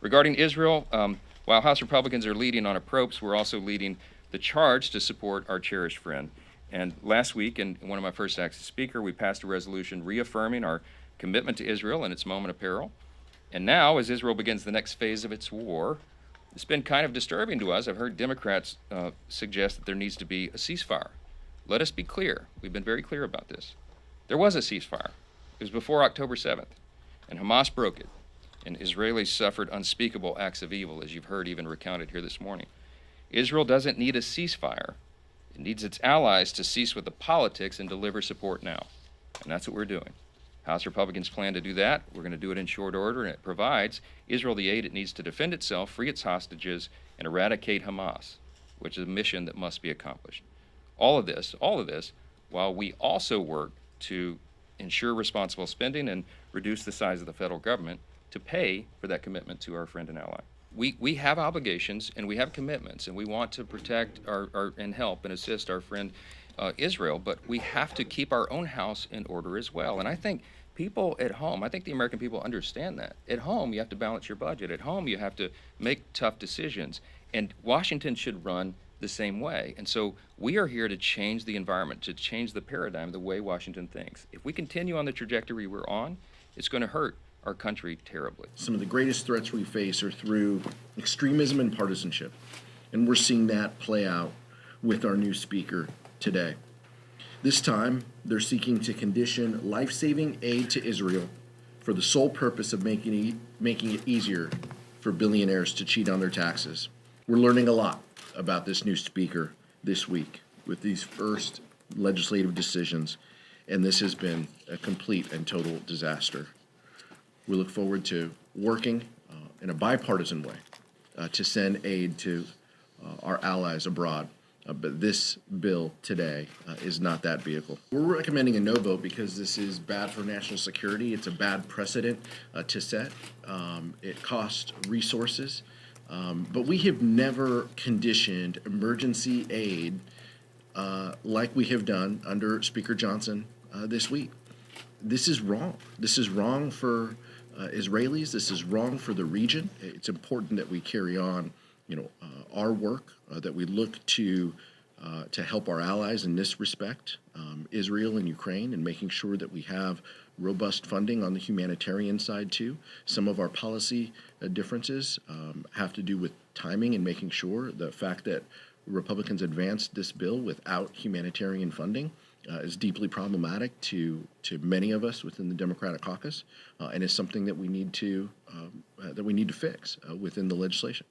Regarding Israel, while House Republicans are leading on approach, we're also leading the charge to support our cherished friend. And last week, in one of my first acts as Speaker, we passed a resolution reaffirming our commitment to Israel in its moment of peril. And now, as Israel begins the next phase of its war, it's been kind of disturbing to us. I've heard Democrats suggest that there needs to be a ceasefire. Let us be clear. We've been very clear about this. There was a ceasefire. It was before October 7th, and Hamas broke it, and Israelis suffered unspeakable acts of evil, as you've heard even recounted here this morning. Israel doesn't need a ceasefire. It needs its allies to cease with the politics and deliver support now. And that's what we're doing. House Republicans plan to do that. We're going to do it in short order, and it provides Israel the aid it needs to defend itself, free its hostages, and eradicate Hamas, which is a mission that must be accomplished. All of this, while we also work to ensure responsible spending and reduce the size of the federal government to pay for that commitment to our friend and ally. We have obligations and we have commitments, and we want to protect and help and assist our friend Israel, but we have to keep our own house in order as well. And I think people at home, I think the American people understand that. At home, you have to balance your budget. At home, you have to make tough decisions. And Washington should run the same way. And so we are here to change the environment, to change the paradigm, the way Washington thinks. If we continue on the trajectory we're on, it's going to hurt our country terribly. Some of the greatest threats we face are through extremism and partisanship. And we're seeing that play out with our new speaker today. This time, they're seeking to condition life-saving aid to Israel for the sole purpose of making it easier for billionaires to cheat on their taxes. We're learning a lot about this new speaker this week with these first legislative decisions, and this has been a complete and total disaster. We look forward to working in a bipartisan way to send aid to our allies abroad. But this bill today is not that vehicle. We're recommending a no vote because this is bad for national security. It's a bad precedent to set. It costs resources. But we have never conditioned emergency aid like we have done under Speaker Johnson this week. This is wrong. This is wrong for Israelis. This is wrong for the region. It's important that we carry on, our work, that we look to help our allies in this respect, Israel and Ukraine, and making sure that we have robust funding on the humanitarian side too. Some of our policy differences have to do with timing and making sure the fact that Republicans advanced this bill without humanitarian funding is deeply problematic to many of us within the Democratic caucus, and is something that we need to fix within the legislation.